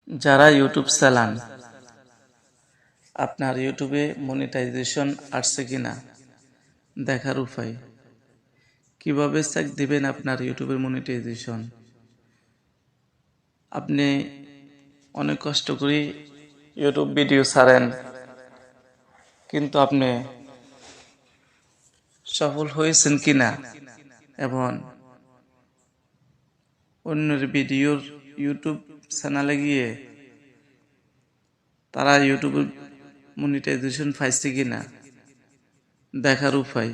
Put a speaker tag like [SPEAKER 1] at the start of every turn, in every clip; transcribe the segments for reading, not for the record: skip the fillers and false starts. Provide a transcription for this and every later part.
[SPEAKER 1] যারা ইউটিউব চালান, আপনার ইউটিউবে মনিটাইজেশন আসছে কিনা দেখার উপায়। কিভাবে চেক দিবেন আপনার ইউটিউবের মনিটাইজেশন? আপনি অনেক কষ্ট করে ইউটিউব ভিডিও ছাড়েন, কিন্তু আপনি সফল হয়েছেন কিনা এবং অন্যের ভিডিওর ইউটিউব চ্যানেলে গিয়ে তারা ইউটিউবের মনিটাইজেশন পাইছে কিনা দেখার উপায়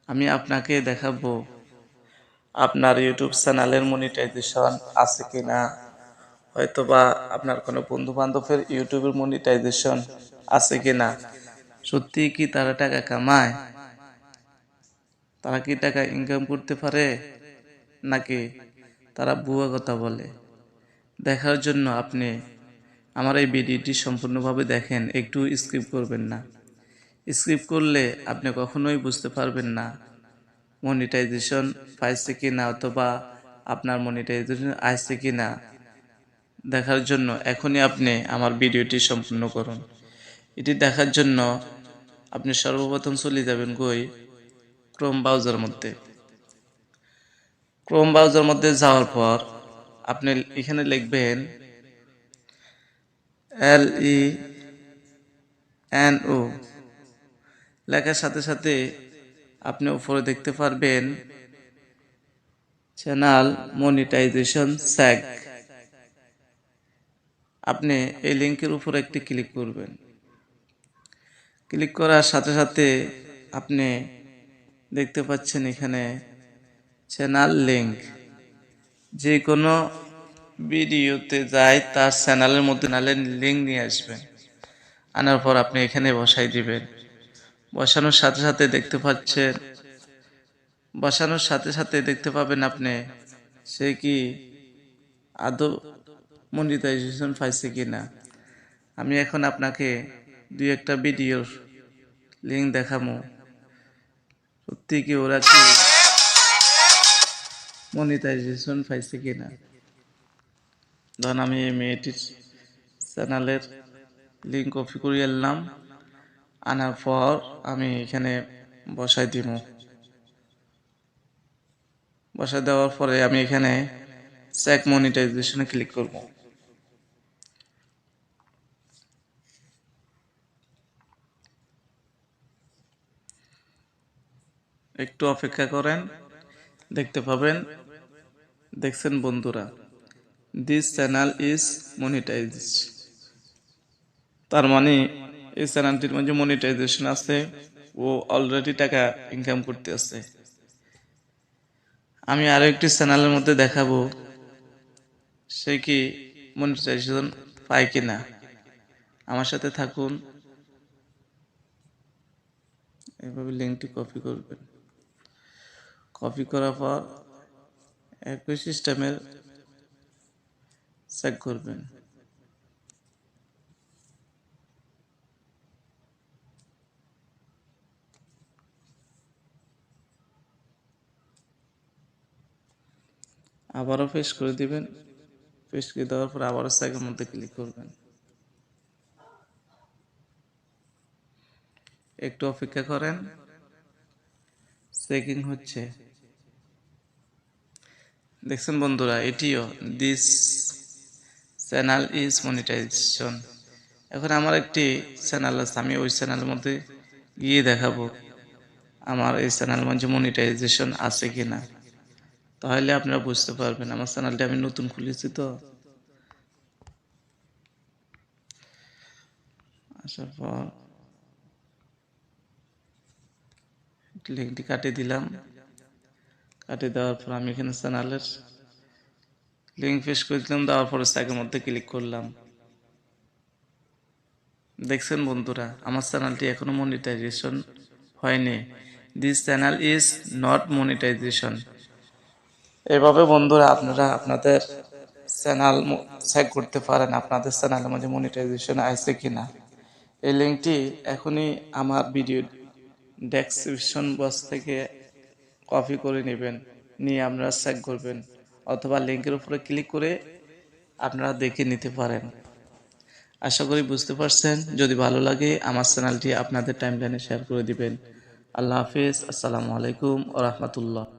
[SPEAKER 1] আমি আপনাকে দেখাবো। আপনার ইউটিউব চ্যানেলের মনিটাইজেশন আছে কিনা, হয়তোবা আপনার কোনো বন্ধু বান্ধবের ইউটিউবের মনিটাইজেশন আছে কিনা, সত্যি কি তারা টাকা কামায়, তারা কি টাকা ইনকাম করতে পারে, নাকি তারা ভুয়া কথা বলে। দেখার জন্য আপনি আমার এই ভিডিওটি সম্পূর্ণভাবে দেখেন, একটু স্কিপ করবেন না। স্কিপ করলে আপনি কখনোই বুঝতে পারবেন না মনিটাইজেশন পাইছে কিনা, অথবা আপনার মনিটাইজেশন আসছে কিনা। দেখার জন্য এখনই আপনি আমার ভিডিওটি সম্পূর্ণ করুন। এটি দেখার জন্য আপনি সর্বপ্রথম চলে যাবেন ক্রোম ব্রাউজার মধ্যে। ক্রোম ব্রাউজার মধ্যে যাওয়ার পর আপনি এখানে লিখবেন LENO। লেখার সাথে সাথে আপনি উপরে দেখতে পারবেন চ্যানেল মনিটাইজেশন চেক। আপনি এই লিঙ্কের উপর একটি ক্লিক করবেন। ক্লিক করার সাথে সাথে আপনি দেখতে পাচ্ছেন এখানে চ্যানেল লিঙ্ক। যে কোনো ভিডিওতে যায় তার চ্যানেলের মধ্যে চ্যানেলের লিঙ্ক নিয়ে আসবেন। আনার পর আপনি এখানে বসাই দিবেন। বসানোর সাথে সাথে দেখতে পাবেন আপনি সে কি আদৌ মনিটাইজেশন পাইছে কিনা। আমি এখন আপনাকে দুই একটা ভিডিওর লিঙ্ক দেখাবো, সত্যি কি ওরা কি মনিটাইজেশন পাইছে কিনা। ধরুন আমি এই মেয়েটির চ্যানেলের লিঙ্ক কপি করে আনলাম, আনার পর আমি এখানে বসাই দিব। বসাই দেওয়ার পরে আমি এখানে চেক মনিটাইজেশনে ক্লিক করব। একটু অপেক্ষা করেন, দেখতে পাবেন। দেখছেন বন্ধুরা, দিস চ্যানেল ইজ মনিটাইজ। তার মানে এই চ্যানেলটির মধ্যে মনিটাইজেশন আছে, ও অলরেডি টাকা ইনকাম করতে আছে। আমি আরো একটি চ্যানেলের মধ্যে দেখাবো সে কি মনিটাইজেশন পায় কিনা। আমার সাথে থাকুন। এভাবে লিঙ্কটি কপি করবেন। কপি করার পর একই সিস্টেমের চেক করবেন। আবারও পেস্ট করে দিবেন। পেস্ট করে দেওয়ার পর আবারও চেকের মধ্যে ক্লিক করবেন। একটু অপেক্ষা করেন, চেকিং হচ্ছে। দেখছেন বন্ধুরা, এটিও দিস চ্যানেল ইজ মনিটাইজেশন। এখন আমার একটি চ্যানেল আছে, আমি ওই চ্যানেলের মধ্যে গিয়ে দেখাবো আমার এই চ্যানেলের মধ্যে মনিটাইজেশন আছে কিনা। তাহলে আপনারা বুঝতে পারবেন। আমার চ্যানেলটি আমি নতুন খুলেছি, তো আসার পর লিঙ্কটি কাটিয়ে দিলাম। কাটিয়ে দেওয়ার পর আমি এখানে চ্যানেলের লিঙ্ক পেস্ট করে দিলাম। দেওয়ার পরে চেকের মধ্যে ক্লিক করলাম। দেখছেন বন্ধুরা, আমার চ্যানেলটি এখনো মনিটাইজেশন হয়নি। This channel is not monetisation. এভাবে বন্ধুরা আপনারা আপনাদের চ্যানেল চেক করতে পারেন, আপনাদের চ্যানেলের মধ্যে মনিটাইজেশন আছে কিনা। এই লিঙ্কটি এখনই আমার ভিডিও ডেসক্রিপশন বক্স থেকে কপি করে নেবেন, নিয়ে আপনারা চেক করবেন, অথবা লিঙ্কের উপরে ক্লিক করে আপনারা দেখে নিতে পারেন। আশা করি বুঝতে পারছেন। যদি ভালো লাগে আমার চ্যানেলটি আপনাদের টাইমলাইনে শেয়ার করে দিবেন। আল্লাহ হাফেজ। আসসালামু আলাইকুম ওয়া রাহমাতুল্লাহ।